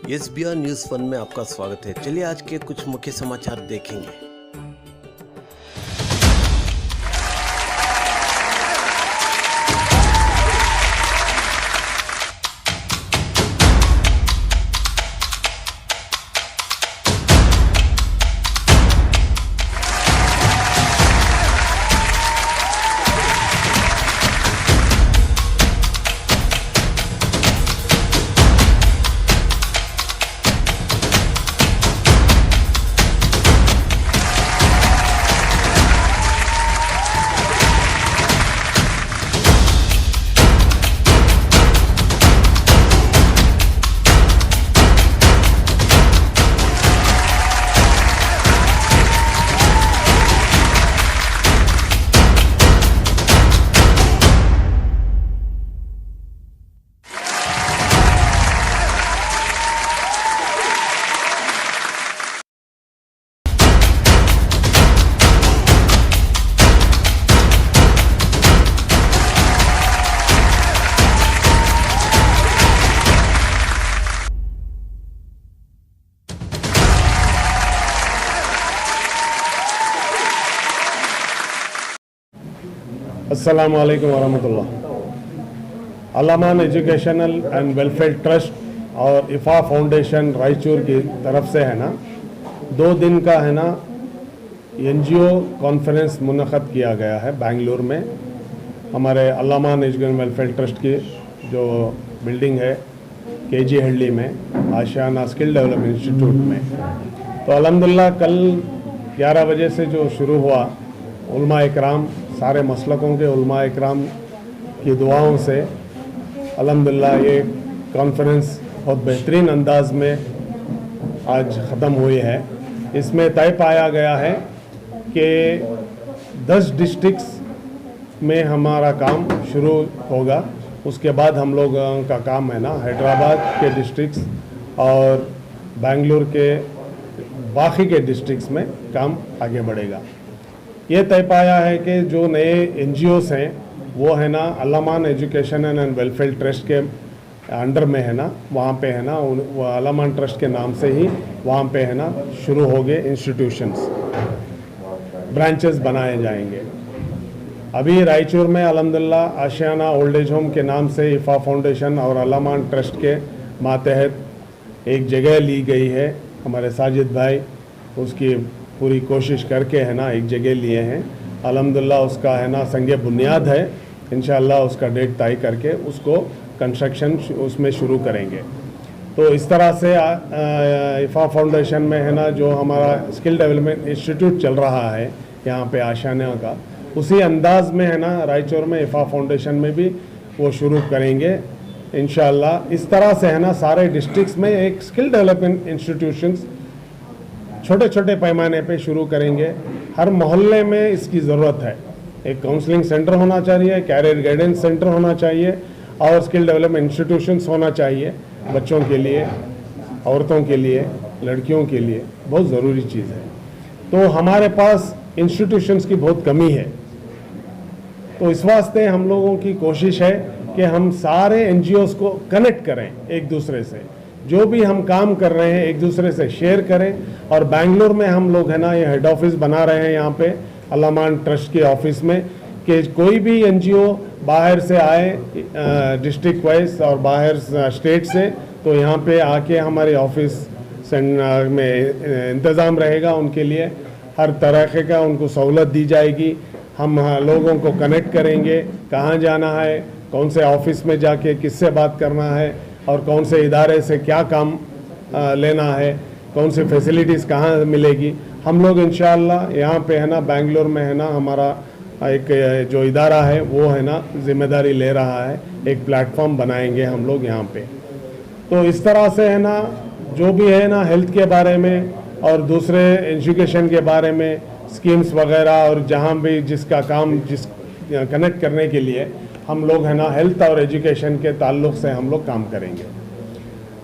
SBR news 1 में आपका स्वागत है। चलिए आज के कुछ मुख्य समाचार देखेंगे। अस्सलाम वालेकुम वरहमतुल्लाह। अल्लामान एजुकेशनल एंड वेलफेयर ट्रस्ट और इफ़ा फाउंडेशन रायचूर की तरफ से है ना 2 दिन का है ना NGO कॉन्फ्रेंस मुनक़द किया गया है बेंगलुरु में। हमारे अल्लामान एजुकेशन वेलफेयर ट्रस्ट की जो बिल्डिंग है KG हल्ली में आशियाना स्किल डेवलपमेंट इंस्टीट्यूट में। तो अल्हम्दुलिल्लाह कल 11 बजे से जो शुरू हुआ, उलमा इकराम सारे मसलकों के उलमा इकराम की दुआओं से अल्हम्दुलिल्लाह ये कॉन्फ्रेंस बहुत बेहतरीन अंदाज में आज ख़त्म हुई है। इसमें तय पाया गया है कि 10 डिस्ट्रिक्ट्स में हमारा काम शुरू होगा। उसके बाद हम लोग का काम है ना हैदराबाद के डिस्ट्रिक्ट्स और बेंगलुरु के बाकी के डिस्ट्रिक्ट्स में काम आगे बढ़ेगा। ये तय पाया है कि जो नए NGOs हैं वो है ना अल्लामान एजुकेशन एंड वेलफेयर ट्रस्ट के अंडर में है ना, वहाँ पे है ना वो अल्लामान ट्रस्ट के नाम से ही वहाँ पे है ना शुरू हो गए इंस्टीट्यूशंस, ब्रांचेस बनाए जाएंगे। अभी रायचूर में अल्हम्दुलिल्लाह आशियाना ओल्ड एज होम के नाम से इफ़ा फाउंडेशन और अल्लामान ट्रस्ट के मातहत एक जगह ली गई है। हमारे साजिद भाई उसकी पूरी कोशिश करके है ना एक जगह लिए हैं। अल्हम्दुलिल्लाह उसका है ना संगे बुनियाद है। इंशाअल्लाह उसका डेट तय करके उसको कंस्ट्रक्शन उसमें शुरू करेंगे। तो इस तरह से इफ़ा फाउंडेशन में है ना जो हमारा स्किल डेवलपमेंट इंस्टीट्यूट चल रहा है यहाँ पे आशियाना का, उसी अंदाज में है ना रायचूर में इफ़ा फाउंडेशन में भी वो शुरू करेंगे इंशाअल्लाह। इस तरह से है ना सारे डिस्ट्रिक्ट्स में एक स्किल डेवलपमेंट इंस्टीट्यूशंस छोटे छोटे पैमाने पे शुरू करेंगे। हर मोहल्ले में इसकी ज़रूरत है। एक काउंसलिंग सेंटर होना चाहिए, कैरियर गाइडेंस सेंटर होना चाहिए और स्किल डेवलपमेंट इंस्टीट्यूशंस होना चाहिए। बच्चों के लिए, औरतों के लिए, लड़कियों के लिए बहुत ज़रूरी चीज़ है। तो हमारे पास इंस्टीट्यूशंस की बहुत कमी है। तो इस वास्ते हम लोगों की कोशिश है कि हम सारे NGOs को कनेक्ट करें एक दूसरे से, जो भी हम काम कर रहे हैं एक दूसरे से शेयर करें। और बेंगलुरु में हम लोग है ना ये हेड ऑफिस बना रहे हैं यहाँ पे अल्लामान ट्रस्ट के ऑफिस में, कि कोई भी NGO बाहर से आए डिस्ट्रिक्ट वाइज और बाहर स्टेट से, तो यहाँ पे आके हमारे ऑफिस में इंतज़ाम रहेगा उनके लिए। हर तरह का उनको सहूलत दी जाएगी। हम लोगों को कनेक्ट करेंगे, कहाँ जाना है, कौन से ऑफिस में जाके किससे बात करना है और कौन से इदारे से क्या काम लेना है, कौन सी फैसिलिटीज़ कहाँ मिलेगी। हम लोग इंशाअल्लाह यहाँ पे है ना बेंगलुरु में है ना हमारा एक जो इदारा है वो है ना जिम्मेदारी ले रहा है। एक प्लेटफॉर्म बनाएंगे हम लोग यहाँ पे। तो इस तरह से है ना जो भी है ना हेल्थ के बारे में और दूसरे एजुकेशन के बारे में स्कीम्स वगैरह और जहाँ भी जिसका काम जिस कनेक्ट करने के लिए हम लोग है ना हेल्थ और एजुकेशन के ताल्लुक़ से हम लोग काम करेंगे।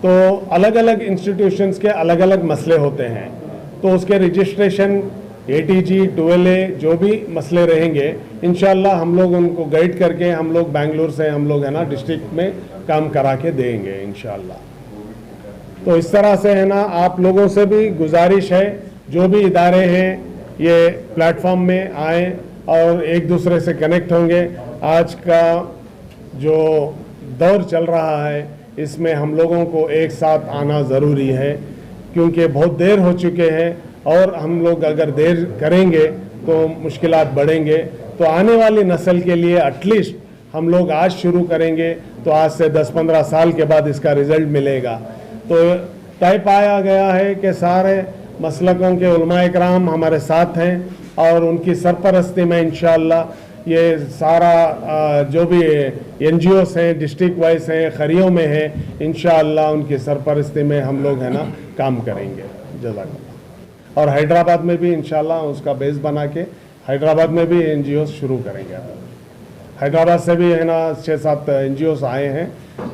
तो अलग अलग इंस्टीट्यूशंस के अलग अलग मसले होते हैं, तो उसके रजिस्ट्रेशन ATG 12A जो भी मसले रहेंगे इंशाअल्लाह हम लोग उनको गाइड करके हम लोग बेंगलुरु से हम लोग है ना डिस्ट्रिक्ट में काम करा के देंगे इंशाअल्लाह। तो इस तरह से है ना, आप लोगों से भी गुजारिश है, जो भी इदारे हैं ये प्लेटफॉर्म में आए और एक दूसरे से कनेक्ट होंगे। आज का जो दौर चल रहा है इसमें हम लोगों को एक साथ आना ज़रूरी है, क्योंकि बहुत देर हो चुके हैं और हम लोग अगर देर करेंगे तो मुश्किलात बढ़ेंगे। तो आने वाली नस्ल के लिए एटलीस्ट हम लोग आज शुरू करेंगे तो आज से 10-15 साल के बाद इसका रिज़ल्ट मिलेगा। तो तय पाया गया है कि सारे मसलकों के उलमा इकराम हमारे साथ हैं और उनकी सरपरस्ती में इंशाअल्लाह ये सारा जो भी NGOs हैं, डिस्ट्रिक्ट वाइज हैं, खरियों में हैं, इंशाअल्लाह उनकी सरपरस्ती में हम लोग है ना काम करेंगे। जज़ाकल्लाह। और हैदराबाद में भी इंशाअल्लाह उसका बेस बना के हैदराबाद में भी NGOs शुरू करेंगे। हैदराबाद से भी है ना 6-7 NGOs आए हैं,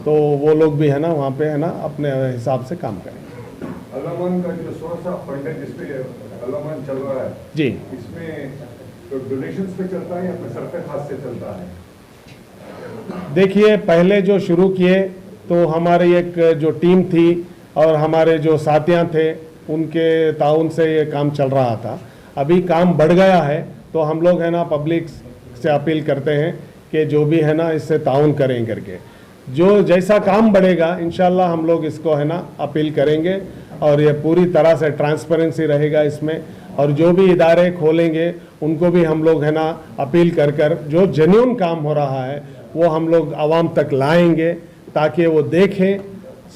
तो वो लोग भी है ना वहाँ पे है ना अपने हिसाब से काम करेंगे। अलामान का जो सोर्स ऑफ फंड है जिसपे अलामान चल रहा है जी, इसमें तो डोनेशंस पे चलता है या अपने सरफे खास से चलता है? देखिए पहले जो शुरू किए तो हमारी एक जो टीम थी और हमारे जो साथियाँ थे उनके ताउन से ये काम चल रहा था। अभी काम बढ़ गया है तो हम लोग है ना पब्लिक से अपील करते हैं कि जो भी है ना इससे ताउन करें करके। जो जैसा काम बढ़ेगा इंशाल्लाह हम लोग इसको है ना अपील करेंगे और ये पूरी तरह से ट्रांसपेरेंसी रहेगा इसमें। और जो भी इदारे खोलेंगे उनको भी हम लोग है ना अपील कर कर जो जेन्युइन काम हो रहा है वो हम लोग आवाम तक लाएंगे, ताकि वो देखें,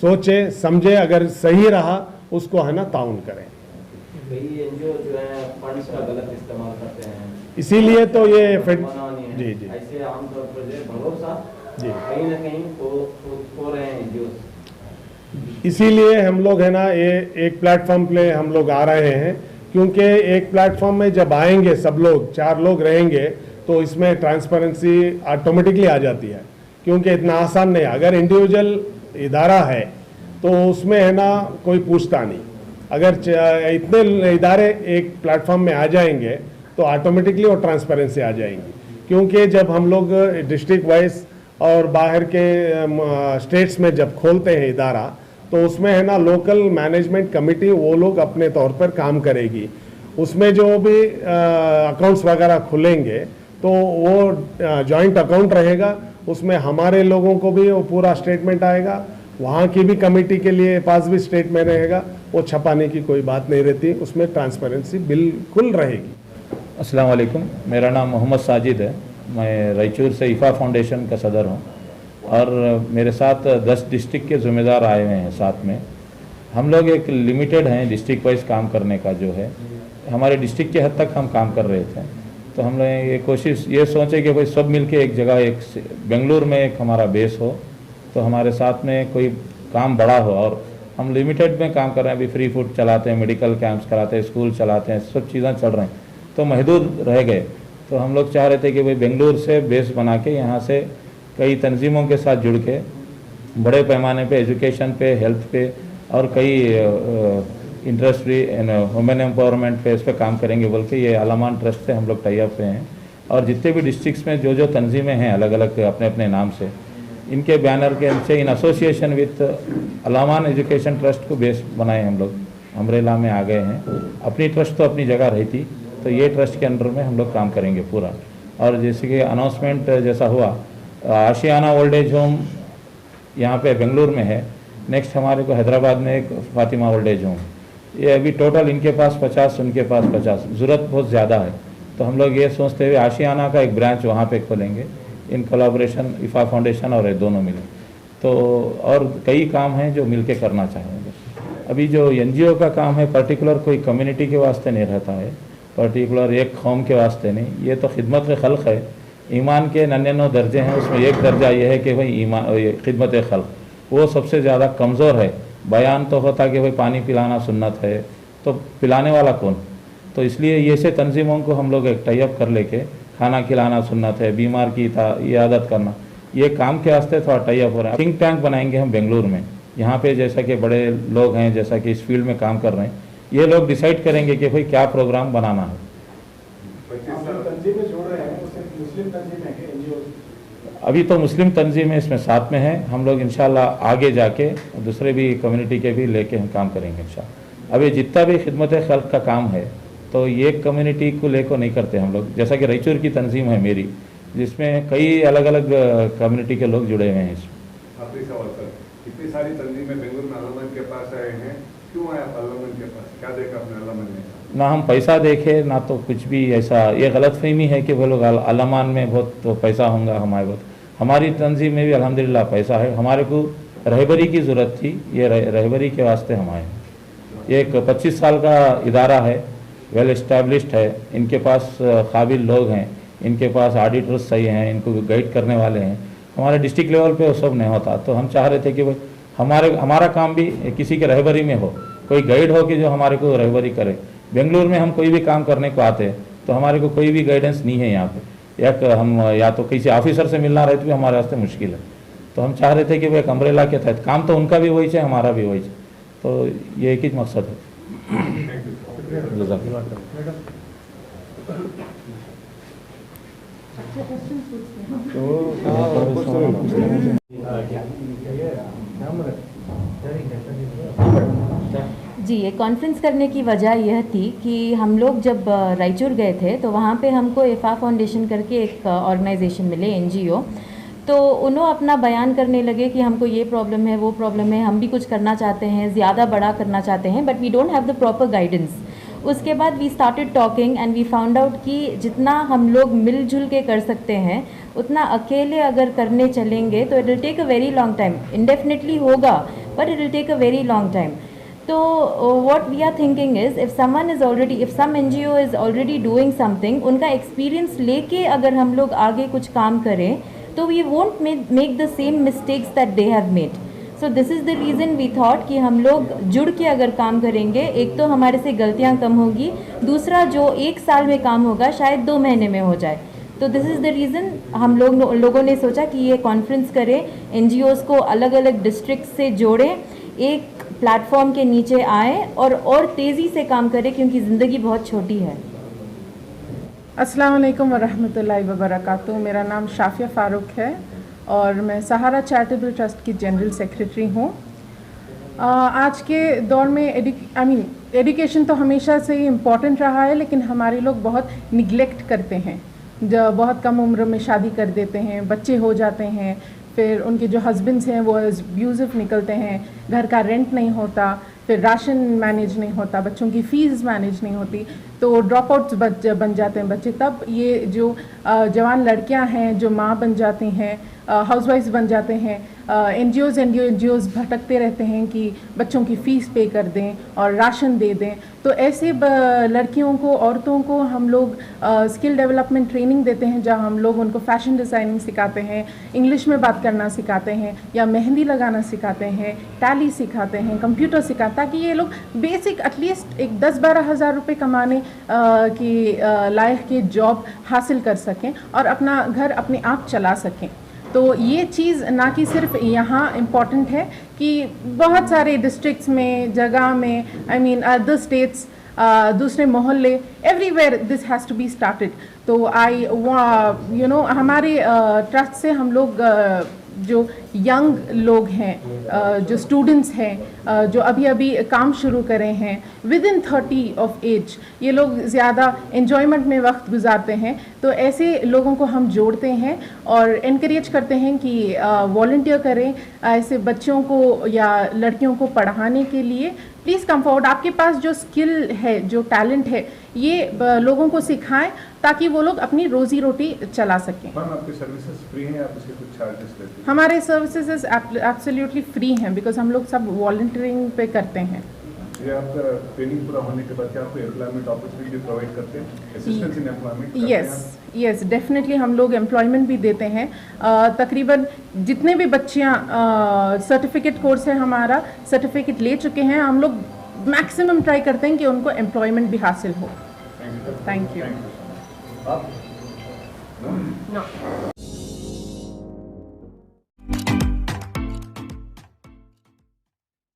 सोचें, समझें, अगर सही रहा उसको है ना ताउन करें। कई एनजीओ जो है फंड्स का गलत इस्तेमाल करते हैं, इसीलिए तो ये जी जी ऐसे आमतौर पर जो भरोसा जी कहीं ना कहीं खो रहे हैं एनजीओ। इसीलिए हम लोग है ना ये एक प्लेटफॉर्म पे हम लोग आ रहे हैं, क्योंकि एक प्लेटफॉर्म में जब आएंगे सब लोग 4 लोग रहेंगे तो इसमें ट्रांसपेरेंसी ऑटोमेटिकली आ जाती है, क्योंकि इतना आसान नहीं। अगर इंडिविजुअल इदारा है तो उसमें है ना कोई पूछता नहीं। अगर इतने इदारे एक प्लेटफॉर्म में आ जाएंगे तो ऑटोमेटिकली वो ट्रांसपेरेंसी आ जाएंगी, क्योंकि जब हम लोग डिस्ट्रिक्ट वाइज और बाहर के स्टेट्स में जब खोलते हैं इदारा तो उसमें है ना लोकल मैनेजमेंट कमेटी वो लोग अपने तौर पर काम करेगी। उसमें जो भी अकाउंट्स वगैरह खुलेंगे तो वो जॉइंट अकाउंट रहेगा, उसमें हमारे लोगों को भी वो पूरा स्टेटमेंट आएगा, वहाँ की भी कमेटी के लिए पास भी स्टेटमेंट रहेगा। वो छपाने की कोई बात नहीं रहती, उसमें ट्रांसपेरेंसी बिल्कुल रहेगी। अस्सलाम वालेकुम, मेरा नाम मोहम्मद साजिद है। मैं रायचूर से इफ़ा फाउंडेशन का सदर हूँ और मेरे साथ 10 डिस्ट्रिक्ट के ज़िम्मेदार आए हुए हैं साथ में। हम लोग एक लिमिटेड हैं डिस्ट्रिक्ट वाइज काम करने का, जो है हमारे डिस्ट्रिक्ट के हद तक हम काम कर रहे थे। तो हम लोग ये कोशिश ये सोचे कि भाई सब मिलके एक जगह, एक बेंगलुरु में एक हमारा बेस हो तो हमारे साथ में कोई काम बड़ा हो। और हम लिमिटेड में काम कर रहे हैं, अभी फ्री फूड चलाते हैं, मेडिकल कैंप्स कराते हैं, स्कूल चलाते हैं, सब चीज़ें चल रहे हैं, तो महदूद रह गए। तो हम लोग चाह रहे थे कि भाई बेंगलुरु से बेस बना के यहाँ से कई तंजीमों के साथ जुड़ के बड़े पैमाने पे एजुकेशन पे, हेल्थ पे और कई इंडस्ट्री वुमेन एम्पावरमेंट पे इस पर काम करेंगे बोल के ये अलामान ट्रस्ट से हम लोग टाई अप पे हैं। और जितने भी डिस्ट्रिक्ट्स में जो जो तंजीमें हैं अलग अलग अपने अपने नाम से, इनके बैनर के से in association with Alaman education trust को बेस बनाए हम लोग अम्ब्रेला में आ गए हैं। अपनी ट्रस्ट तो अपनी जगह रही थी, तो ये ट्रस्ट के अंडर में हम लोग काम करेंगे पूरा। और जैसे कि अनाउंसमेंट जैसा हुआ, आशियाना ओल्ड एज होम यहाँ पे बेंगलुरु में है, नेक्स्ट हमारे को हैदराबाद में एक फातिमा ओल्ड एज होम, ये अभी टोटल इनके पास 50, उनके पास 50, ज़रूरत बहुत ज़्यादा है। तो हम लोग ये सोचते हुए आशियाना का एक ब्रांच वहाँ पे खोलेंगे इन कोलैबोरेशन इफ़ा फाउंडेशन और ये दोनों मिले। तो और कई काम हैं जो मिल के करना चाहेंगे। अभी जो NGO का काम है पर्टिकुलर कोई कम्युनिटी के वास्ते नहीं रहता है, पर्टिकुलर एक कौम के वास्ते नहीं, ये तो खिदमत खल्क़ है। ईमान के 99 दर्जे हैं, उसमें एक दर्जा ये है कि भाई ईमान खिदमत खल्क़ वो सबसे ज़्यादा कमज़ोर है। बयान तो होता कि भाई पानी पिलाना सुन्नत है, तो पिलाने वाला कौन? तो इसलिए ये से तंजीमों को हम लोग एक टाई अप कर लेके खाना खिलाना सुन्नत है, बीमार की इयादत करना, ये काम के वास्ते थोड़ा टाई अप हो रहा है। थिंक टैंक बनाएंगे हम बेंगलुरु में, यहाँ पे जैसा कि बड़े लोग हैं जैसा कि इस फील्ड में काम कर रहे हैं, ये लोग डिसाइड करेंगे कि भाई क्या प्रोग्राम बनाना है। अभी तो मुस्लिम तंजीमें इसमें साथ में हैं, हम लोग इंशाल्लाह आगे जाके दूसरे भी कम्युनिटी के भी लेके हम काम करेंगे इंशाल्लाह। अभी जितना भी खिदमत खल्क का काम है तो ये कम्युनिटी को लेकर नहीं करते हम लोग। जैसा कि रायचूर की तंजीम है मेरी, जिसमें कई अलग अलग कम्युनिटी के लोग जुड़े हुए हैं इसमें। आखिरी सवाल सर, इतनी सारी तंजीमें बेंगलुरु में अल्लामन के पास आए हैं, क्यों आए आप अल्लामन के पास? क्या देखा आपने अल्लामन में? ना हम पैसा देखे ना तो कुछ भी ऐसा, ये गलतफहमी है कि वो लोग अल्लामान में बहुत तो पैसा होगा हमारे बहुत। हमारी तंजीम में भी अल्हम्दुलिल्लाह पैसा है। हमारे को रहबरी की ज़रूरत थी, ये रहबरी के वास्ते हम आए हैं। ये एक 25 साल का इदारा है, वेल इस्टेब्लिश्ड है, इनके पास काबिल लोग हैं, इनके पास ऑडिटर्स सही हैं, इनको गाइड करने वाले हैं। हमारे डिस्ट्रिक्ट लेवल पे वो सब नहीं होता, तो हम चाह रहे थे कि वो हमारा काम भी किसी के रहबरी में हो, कोई गाइड हो कि जो हमारे को रहबरी करे। बेंगलुरु में हम कोई भी काम करने को आते हैं तो हमारे को कोई भी गाइडेंस नहीं है यहाँ पे, या तो किसी ऑफिसर से मिलना रहे तो भी हमारे वास्ते मुश्किल है। तो हम चाह रहे थे कि वो एक अम्ब्रेला के तहत काम, तो उनका भी वही है, हमारा भी वही है, तो ये एक ही मकसद है। जी, ये कॉन्फ्रेंस करने की वजह यह थी कि हम लोग जब रायचूर गए थे तो वहाँ पे हमको इफ़ा फाउंडेशन करके एक ऑर्गेनाइजेशन मिले, NGO। तो उन्होंने अपना बयान करने लगे कि हमको ये प्रॉब्लम है, वो प्रॉब्लम है, हम भी कुछ करना चाहते हैं, ज़्यादा बड़ा करना चाहते हैं, but we don't have the proper guidance. उसके बाद we started talking and we found out कि जितना हम लोग मिलजुल के कर सकते हैं उतना अकेले अगर करने चलेंगे तो it will take a very long time. Indefinitely होगा but it will take a very long time. तो what we are thinking is if some NGO is already doing something, उनका एक्सपीरियंस लेके अगर हम लोग आगे कुछ काम करें तो we won't make the same mistakes that they have made. So this is the reason we thought कि हम लोग जुड़ के अगर काम करेंगे, एक तो हमारे से गलतियाँ कम होगी, दूसरा जो 1 साल में काम होगा शायद 2 महीने में हो जाए। तो दिस इज़ द रीज़न हम लोगों ने सोचा कि ये कॉन्फ्रेंस करें, NGOs को अलग अलग डिस्ट्रिक्ट से जोड़ें, एक प्लेटफॉर्म के नीचे आए और तेज़ी से काम करें क्योंकि ज़िंदगी बहुत छोटी है। अस्सलाम वालेकुम वरहमतुल्लाहि वबरकातुहू। मेरा नाम शाफिया फ़ारूक है और मैं सहारा चैरिटेबल ट्रस्ट की जनरल सेक्रेटरी हूँ। आज के दौर में एजुकेशन तो हमेशा से ही इम्पॉर्टेंट रहा है, लेकिन हमारे लोग बहुत निगलेक्ट करते हैं। जो बहुत कम उम्र में शादी कर देते हैं, बच्चे हो जाते हैं, फिर उनके जो हस्बैंड्स हैं वो अब्यूज़िव निकलते हैं, घर का रेंट नहीं होता, फिर राशन मैनेज नहीं होता, बच्चों की फ़ीस मैनेज नहीं होती, तो ड्रॉप आउट्स बन जाते हैं बच्चे। तब ये जो जवान लड़कियां हैं जो माँ बन जाती हैं, हाउसवाइफ्स बन जाते हैं, NGOs भटकते रहते हैं कि बच्चों की फ़ीस पे कर दें और राशन दे दें। तो ऐसे लड़कियों को, औरतों को हम लोग स्किल डेवलपमेंट ट्रेनिंग देते हैं, जहाँ हम लोग उनको फ़ैशन डिज़ाइनिंग सिखाते हैं, इंग्लिश में बात करना सिखाते हैं, या मेहंदी लगाना सिखाते हैं, टैली सिखाते हैं, कंप्यूटर सिखाते हैं, ताकि ये लोग बेसिक एटलीस्ट एक 10-12 हज़ार रुपये कमाने की लायक के जॉब हासिल कर सकें और अपना घर अपने आप चला सकें। तो ये चीज़ ना कि सिर्फ यहाँ इम्पॉर्टेंट है कि बहुत सारे डिस्ट्रिक्ट्स में, जगह में, अदर स्टेट्स, दूसरे मोहल्ले, everywhere this has to be started. तो हमारे ट्रस्ट से हम लोग जो यंग लोग हैं, जो स्टूडेंट्स हैं, जो अभी काम शुरू करे हैं विदिन 30 ऑफ एज, ये लोग ज़्यादा एन्जॉयमेंट में वक्त गुजारते हैं। तो ऐसे लोगों को हम जोड़ते हैं और इनकरेज करते हैं कि वॉलंटियर करें ऐसे बच्चों को या लड़कियों को पढ़ाने के लिए। प्लीज़ कम फॉरवर्ड, आपके पास जो स्किल है, जो टैलेंट है, ये लोगों को सिखाएं ताकि वो लोग अपनी रोज़ी रोटी चला सकें। मैम, आपकी सर्विसेज फ्री हैं या आप इसके कुछ चार्जेस लेते हैं? हमारे सर्विसेज एब्सोल्युटली फ्री हैं, बिकॉज हम लोग सब वॉलंटियरिंग पे करते हैं। ये आपका ट्रेनिंग पूरा होने के बाद क्या आपको एम्प्लॉयमेंट अपॉर्चुनिटी प्रोवाइड करते हैं, assistance in employment? Yes, definitely हम लोग एम्प्लॉयमेंट भी देते हैं। तकरीबन जितने भी बच्चियाँ सर्टिफिकेट कोर्स है हमारा, सर्टिफिकेट ले चुके हैं, हम लोग मैक्सिमम ट्राई करते हैं कि उनको एम्प्लॉयमेंट भी हासिल हो। Thank you.